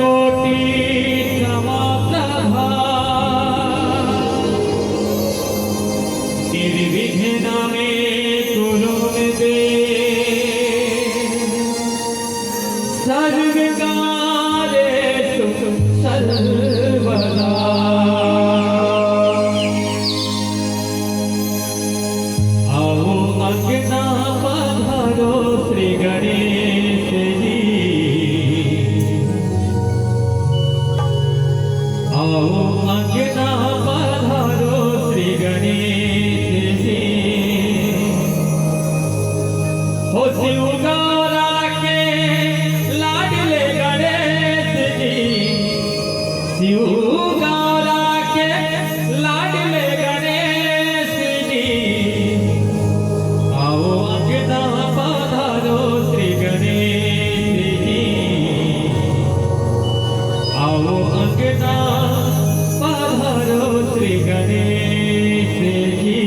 कोटि क्षमा निर्विघ्न में कुरु दे सर्व कार्येषु सर्वदा। आओ अंगना पधारो श्री गणेश जी, आओ अंगना पधारो श्री गणेश जी। हो शिव गौरा के लाडले गणेश जी, शिव गौरा के लाडले गणेश जी। आओ अंगना पधारो श्री गणेश जी, आओ अंगना पधारो श्री गणेश जी।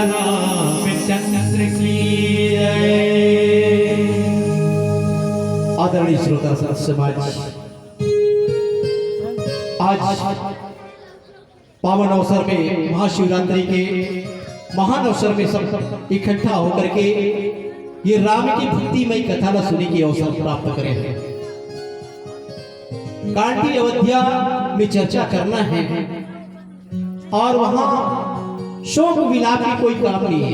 रामचंद्र की जय। आदरणीय श्रोता समाज, आज पावन अवसर में महाशिवरात्रि के महान अवसर में सब इकट्ठा होकर के ये राम की भक्तिमय कथा न सुनने की अवसर प्राप्त करें हैं। कांटी अयोध्या में चर्चा करना है और वहां शोक विलाप की कोई काम नहीं है।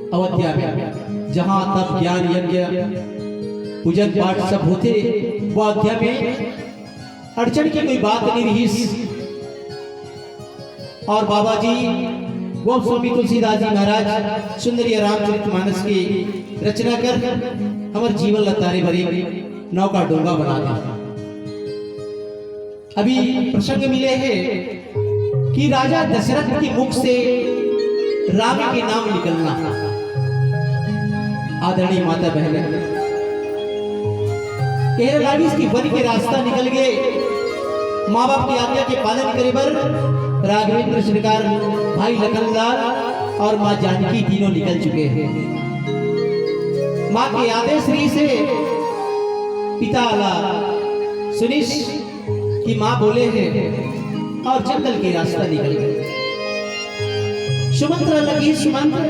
अयोध्या में जहां तप ज्ञान यज्ञ पूजन पाठ सब होते, वो अयोध्या में अड़चन की कोई बात नहीं रही। और बाबा जी वो स्वामी तुलसीदास जी महाराज सुंदरी रामचरितमानस की रचना कर हमारे जीवन लतारे भरे नौका डोंगा बना दिया। अभी प्रसंग मिले हैं कि राजा दशरथ के मुख से राम के नाम निकलना। आदरणीय माता बहन केरलाडीज की वन के रास्ता निकल गए, माँ बाप की आज्ञा के पालन करे बर राघवेंद्र सरकार, भाई लखनलाल और माँ जानकी तीनों निकल चुके हैं। माँ के आदेश से पिता आला सुनिश की माँ बोले हैं और जंगल के रास्ता निकल गए। सुमंत्र लगी सुमंत्र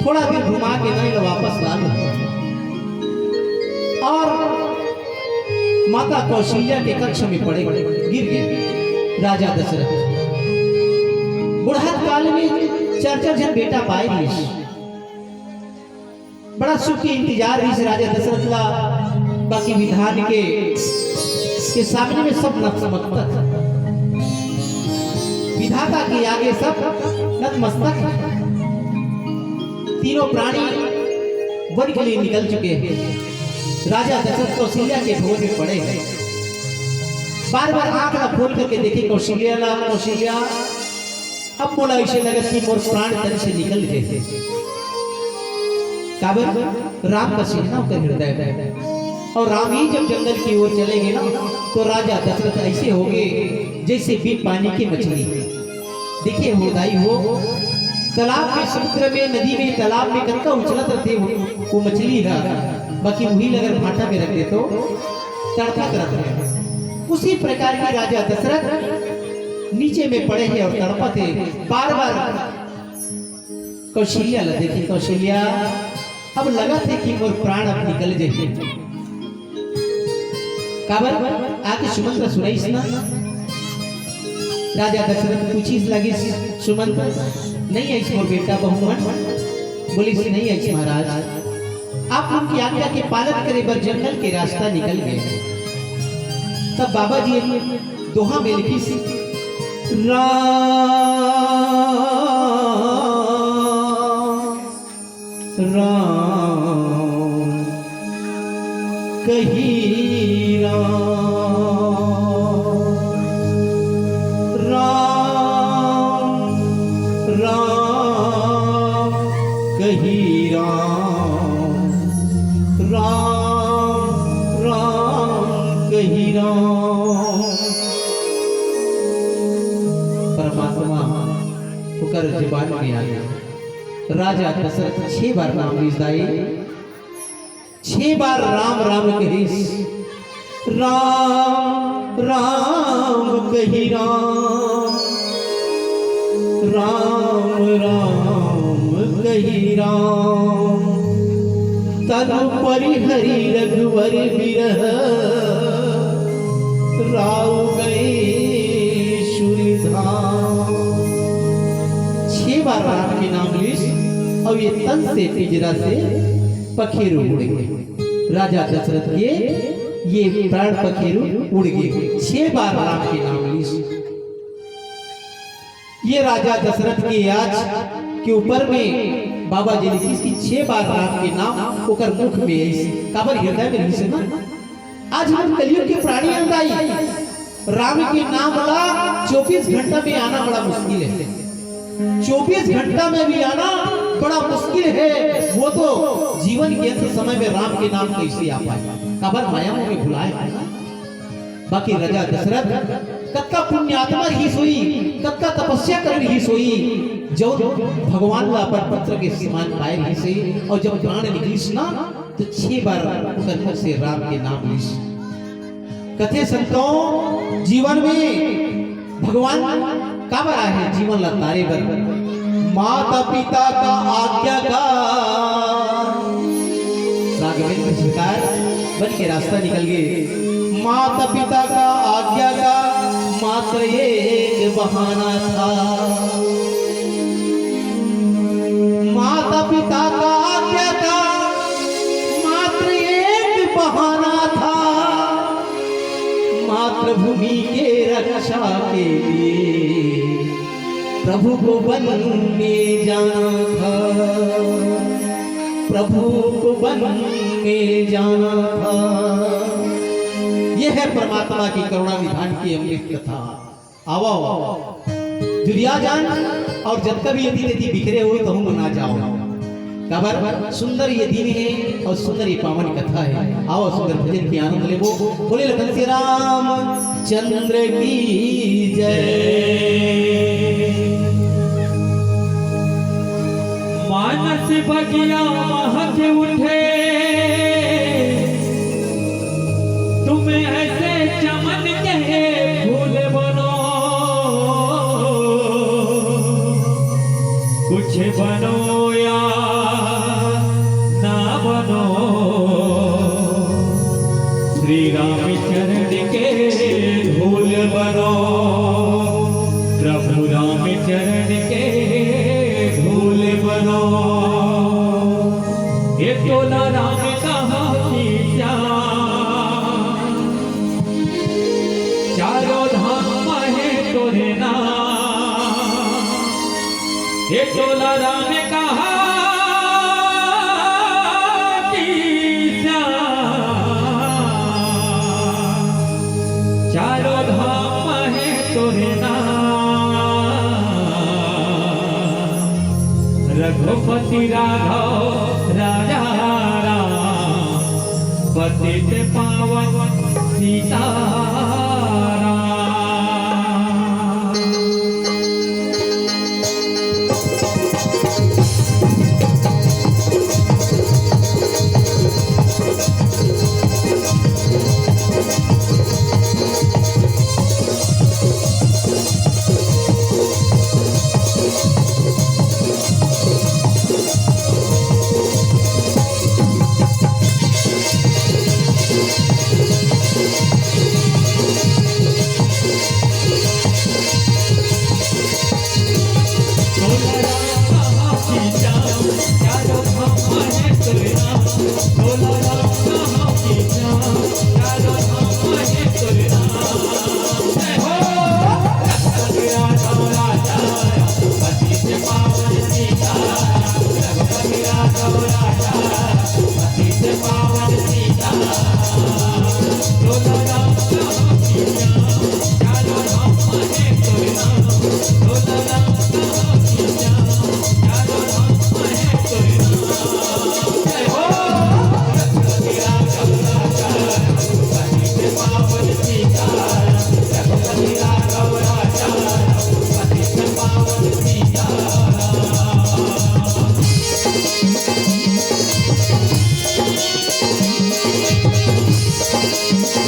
थोड़ा देर घुमा के नहीं वापस ला और माता कौशल्या के कक्ष में पड़े गिर गए। राजा दशरथ बुढ़ात काल में चार जन बेटा पाए नहीं, बड़ा सुख के इंतजार इस राजा दशरथ ला। बाकी विधान के सामने में सब नतमस्तक, विधाता के आगे सब नतमस्तक। तीनों प्राणी वन के लिए निकल चुके हैं। राजा दशरथ कौशल्या के भवन में पड़े हैं। बार बार आंख खोल करके देखे कौशल्या अब बोला इसे लगत कि मोर प्राण तन से निकल गए थे। काबर राम का सिंह का हृदय है और राम ही जब जंगल की ओर चलेंगे ना तो राजा दशरथ ऐसे होंगे जैसे बिन पानी की मछली। देखिए होदाई हो तालाब में, समुद्र में, नदी में, तालाब में कनका उछलत रहते वो मछली है, बाकी वही अगर भाटा में रख दे तो तड़का करत है। उसी प्रकार के राजा दशरथ नीचे में पड़े हैं और तड़पते बार बार। कौशल्या ला देखी, कौशल्या अब लगा थे कि मोर प्राण अब निकल जाए। काबर आके सुमंत्र सुनाई ना। राजा दशरथ पूछी लगी सुमंत्र नहीं आई मोर बेटा बहुमन? बोली नहीं आई महाराज, आप उनकी आज्ञा के पालन करे बर जंगल के रास्ता निकल गए। तब बाबा जी दोहा में लिखी सी राम कही राम राम कही राम कही राम। परमात्मा होकर जुबान में आया। राजा दशरथ 6 बार नाम लिसाए, 6 बार राम राम कही। राम राम कही राम राम कही राम। तनु परिहरि रघुवर बिरह राव गए सुरधाम। 6 बार राम के नाम लिस और ये तन से पिंजरा से पखेरु उड़ गए। राजा दशरथ के ये प्राण पखेरु उड़ गए। 6 बार राम के नाम लिस। ये राजा दशरथ के आज के ऊपर में बाबा जी लिखी कि 6 बार राम के नाम ओकर मुख में ऐसी काबर हृदय में रही ना। आज हम कलयुग के प्राणी अंदाई राम के नाम ला 24 घंटा में आना बड़ा मुश्किल है। 24 घंटा में भी आना बड़ा मुश्किल है। वो तो जीवन के अंत समय में राम के नाम कैसे आ पाए, काबर माया में भुलाए। बाकी राजा दशरथ कतका पुण्यात्मा रही सोई, कतका तपस्या कर रही सोई, जो भगवान ला अपन पुत्र के समान पाए रही से। और जब प्राण निकलिस ना तो 6 बार उनकर मुख से राम के नाम लिस। कथे संतों जीवन में भगवान का बरा है, जीवन ला तारे बर माता पिता का आज्ञा का राघवेंद्र सरकार बन के रास्ता निकल गए। माता पिता का आज्ञा का मात्र एक बहाना था, माता पिता का आज्ञा का मात्र एक बहाना था, मातृभूमि के रक्षा के लिए प्रभु को वन में जाना था, प्रभु को वन में जाना था। यह है परमात्मा की करुणा विधान की अमृत कथा। आओ दुर्योधन और जब कभी यदि यदि बिखरे हुए तो हम ना जाओ। कबर सुंदर ये दिन है और सुंदर ये पावन कथा है। आओ सुंदर भजन की आनंद ले। बोले लखन श्री राम चंद्र की जय। मानस बगिया महक उठे, तुम्हें ऐसे चमन के फूल बनो, कुछ बनो या ना बनो, श्री राम चरण के धूल बनो, प्रभु राम चरण के धूल बनो। ये तोला राम कहाँ की चारों धाम है तोरे नाम, ये तोला राम कहाँ की चारों धाम है तोरे नाम। रघुपति राघव राजा राम, पतित पावन सीता